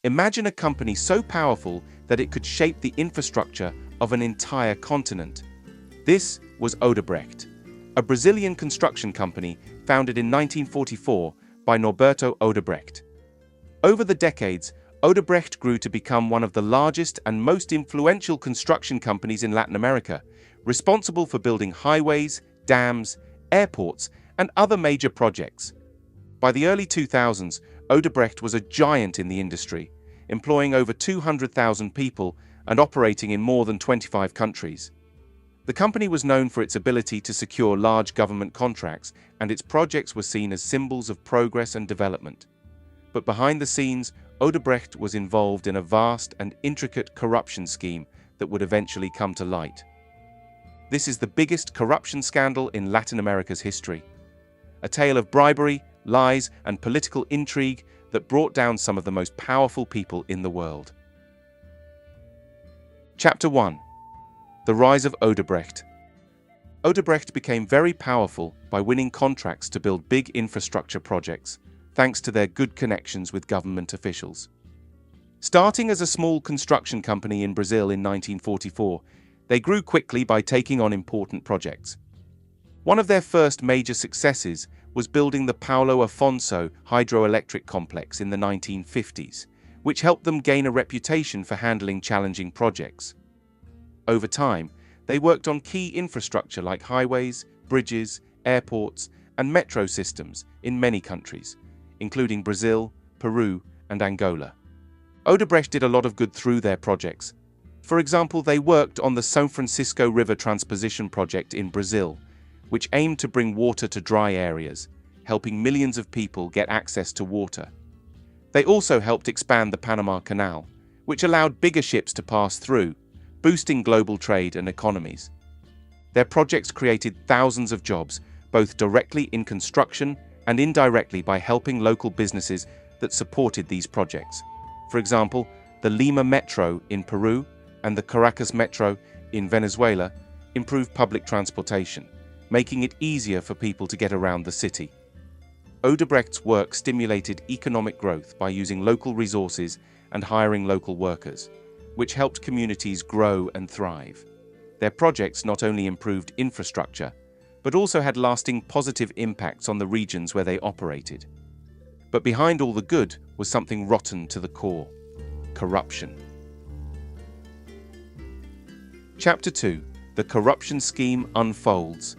Imagine a company so powerful that it could shape the infrastructure of an entire continent. This was Odebrecht, a Brazilian construction company founded in 1944 by Norberto Odebrecht. Over the decades, Odebrecht grew to become one of the largest and most influential construction companies in Latin America, responsible for building highways, dams, airports, and other major projects. By the early 2000s, Odebrecht was a giant in the industry, employing over 200,000 people and operating in more than 25 countries. The company was known for its ability to secure large government contracts, and its projects were seen as symbols of progress and development. But behind the scenes, Odebrecht was involved in a vast and intricate corruption scheme that would eventually come to light. This is the biggest corruption scandal in Latin America's history. A tale of bribery, lies, and political intrigue that brought down some of the most powerful people in the world. Chapter 1. The Rise of Odebrecht. Odebrecht became very powerful by winning contracts to build big infrastructure projects, thanks to their good connections with government officials. Starting as a small construction company in Brazil in 1944, they grew quickly by taking on important projects. One of their first major successes was building the Paulo Afonso hydroelectric complex in the 1950s, which helped them gain a reputation for handling challenging projects. Over time, they worked on key infrastructure like highways, bridges, airports, and metro systems in many countries, including Brazil, Peru, and Angola. Odebrecht did a lot of good through their projects. For example, they worked on the São Francisco River Transposition project in Brazil, which aimed to bring water to dry areas, helping millions of people get access to water. They also helped expand the Panama Canal, which allowed bigger ships to pass through, boosting global trade and economies. Their projects created thousands of jobs, both directly in construction and indirectly by helping local businesses that supported these projects. For example, the Lima Metro in Peru and the Caracas Metro in Venezuela improved public transportation, making it easier for people to get around the city. Odebrecht's work stimulated economic growth by using local resources and hiring local workers, which helped communities grow and thrive. Their projects not only improved infrastructure, but also had lasting positive impacts on the regions where they operated. But behind all the good was something rotten to the core: corruption. Chapter 2. The corruption scheme unfolds.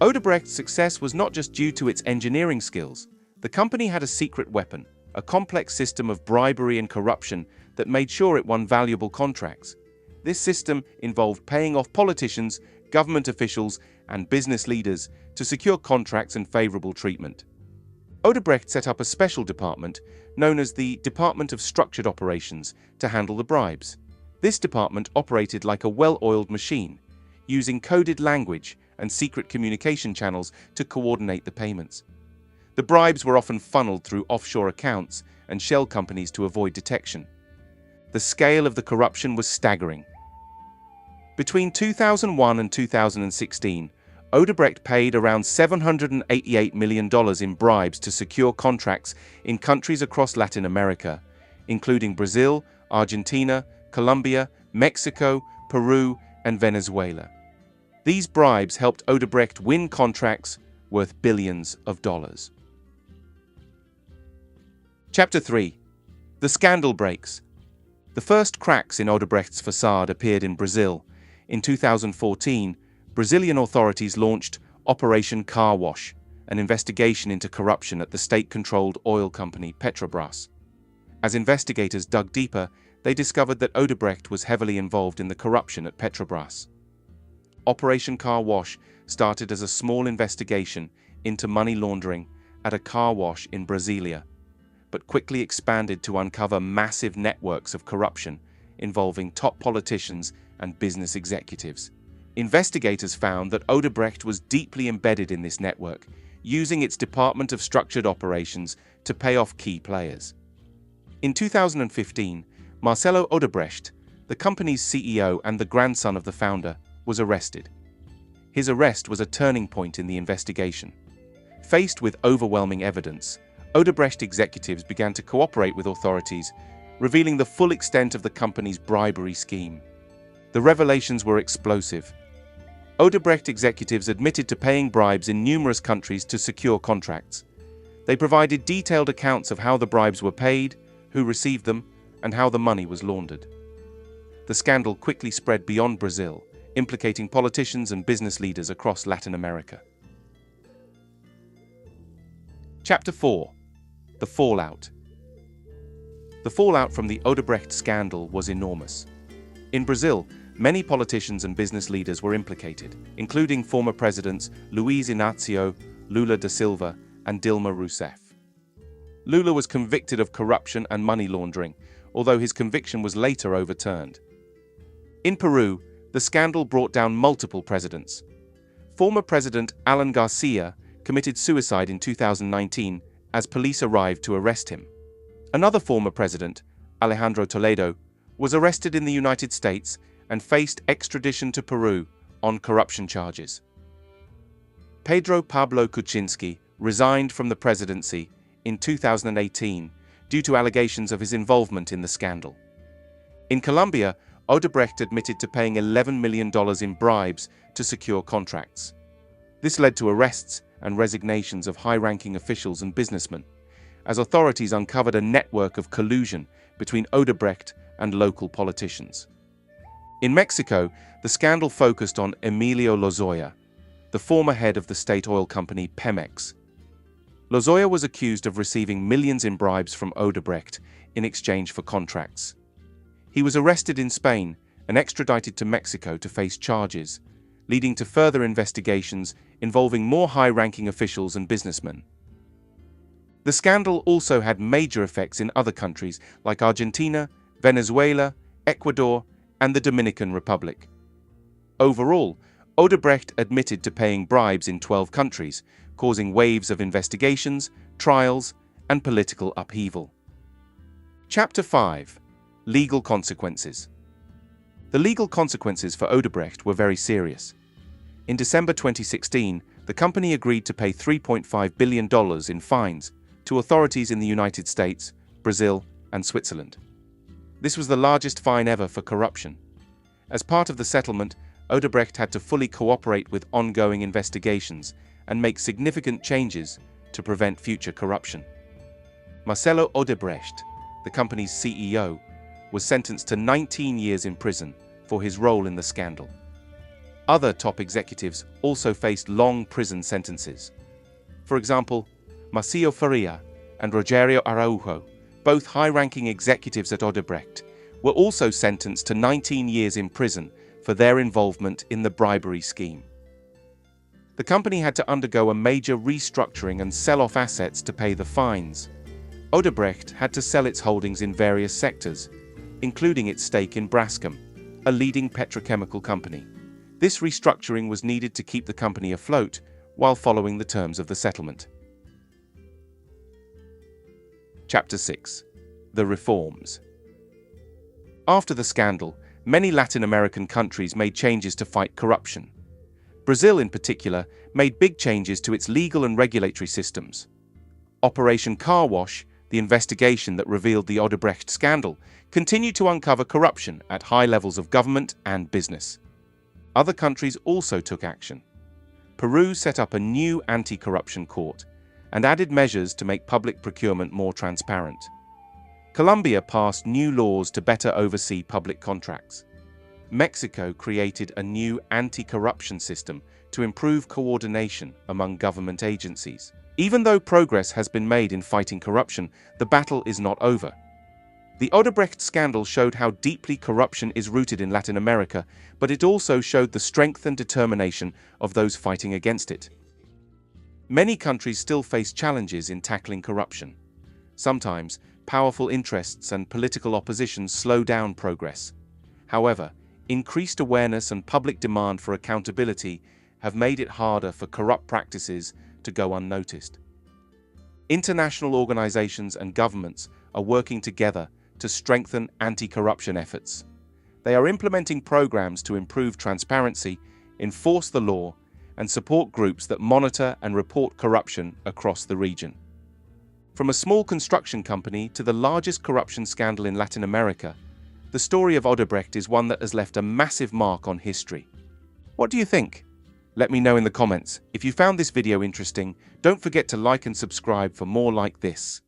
Odebrecht's success was not just due to its engineering skills. The company had a secret weapon, a complex system of bribery and corruption that made sure it won valuable contracts. This system involved paying off politicians, government officials, and business leaders to secure contracts and favorable treatment. Odebrecht set up a special department known as the Department of Structured Operations to handle the bribes. This department operated like a well-oiled machine, using coded language and secret communication channels to coordinate the payments. The bribes were often funneled through offshore accounts and shell companies to avoid detection. The scale of the corruption was staggering. Between 2001 and 2016, Odebrecht paid around $788 million in bribes to secure contracts in countries across Latin America, including Brazil, Argentina, Colombia, Mexico, Peru, and Venezuela. These bribes helped Odebrecht win contracts worth billions of dollars. Chapter 3. The scandal breaks. The first cracks in Odebrecht's facade appeared in Brazil. In 2014, Brazilian authorities launched Operation Car Wash, an investigation into corruption at the state-controlled oil company Petrobras. As investigators dug deeper, they discovered that Odebrecht was heavily involved in the corruption at Petrobras. Operation Car Wash started as a small investigation into money laundering at a car wash in Brasilia, but quickly expanded to uncover massive networks of corruption involving top politicians and business executives. Investigators found that Odebrecht was deeply embedded in this network, using its Department of Structured Operations to pay off key players. In 2015, Marcelo Odebrecht, the company's CEO and the grandson of the founder, was arrested. His arrest was a turning point in the investigation. Faced with overwhelming evidence, Odebrecht executives began to cooperate with authorities, revealing the full extent of the company's bribery scheme. The revelations were explosive. Odebrecht executives admitted to paying bribes in numerous countries to secure contracts. They provided detailed accounts of how the bribes were paid, who received them, and how the money was laundered. The scandal quickly spread beyond Brazil, implicating politicians and business leaders across Latin America. Chapter 4. The Fallout. The fallout from the Odebrecht scandal was enormous. In Brazil, many politicians and business leaders were implicated, including former presidents Luiz Inácio Lula da Silva and Dilma Rousseff. Lula was convicted of corruption and money laundering, although his conviction was later overturned. In Peru, the scandal brought down multiple presidents. Former President Alan Garcia committed suicide in 2019 as police arrived to arrest him. Another former president, Alejandro Toledo, was arrested in the United States and faced extradition to Peru on corruption charges. Pedro Pablo Kuczynski resigned from the presidency in 2018 due to allegations of his involvement in the scandal. In Colombia, Odebrecht admitted to paying $11 million in bribes to secure contracts. This led to arrests and resignations of high-ranking officials and businessmen, as authorities uncovered a network of collusion between Odebrecht and local politicians. In Mexico, the scandal focused on Emilio Lozoya, the former head of the state oil company Pemex. Lozoya was accused of receiving millions in bribes from Odebrecht in exchange for contracts. He was arrested in Spain and extradited to Mexico to face charges, leading to further investigations involving more high-ranking officials and businessmen. The scandal also had major effects in other countries like Argentina, Venezuela, Ecuador, and the Dominican Republic. Overall, Odebrecht admitted to paying bribes in 12 countries, causing waves of investigations, trials, and political upheaval. Chapter 5. Legal consequences. The legal consequences for Odebrecht were very serious. In December 2016, the company agreed to pay $3.5 billion in fines to authorities in the United States, Brazil, and Switzerland. This was the largest fine ever for corruption. As part of the settlement, Odebrecht had to fully cooperate with ongoing investigations and make significant changes to prevent future corruption. Marcelo Odebrecht, the company's CEO, was sentenced to 19 years in prison for his role in the scandal. Other top executives also faced long prison sentences. For example, Marcio Faria and Rogério Araújo, both high-ranking executives at Odebrecht, were also sentenced to 19 years in prison for their involvement in the bribery scheme. The company had to undergo a major restructuring and sell off assets to pay the fines. Odebrecht had to sell its holdings in various sectors, including its stake in Braskem, a leading petrochemical company. This restructuring was needed to keep the company afloat while following the terms of the settlement. Chapter 6. The Reforms. After the scandal, many Latin American countries made changes to fight corruption. Brazil, in particular, made big changes to its legal and regulatory systems. Operation Car Wash, the investigation that revealed the Odebrecht scandal, continued to uncover corruption at high levels of government and business. Other countries also took action. Peru set up a new anti-corruption court and added measures to make public procurement more transparent. Colombia passed new laws to better oversee public contracts. Mexico created a new anti-corruption system to improve coordination among government agencies. Even though progress has been made in fighting corruption, the battle is not over. The Odebrecht scandal showed how deeply corruption is rooted in Latin America, but it also showed the strength and determination of those fighting against it. Many countries still face challenges in tackling corruption. Sometimes, powerful interests and political opposition slow down progress. However, increased awareness and public demand for accountability have made it harder for corrupt practices to go unnoticed. International organizations and governments are working together to strengthen anti-corruption efforts. They are implementing programs to improve transparency, enforce the law, and support groups that monitor and report corruption across the region. From a small construction company to the largest corruption scandal in Latin America, the story of Odebrecht is one that has left a massive mark on history. What do you think? Let me know in the comments. If you found this video interesting, don't forget to like and subscribe for more like this.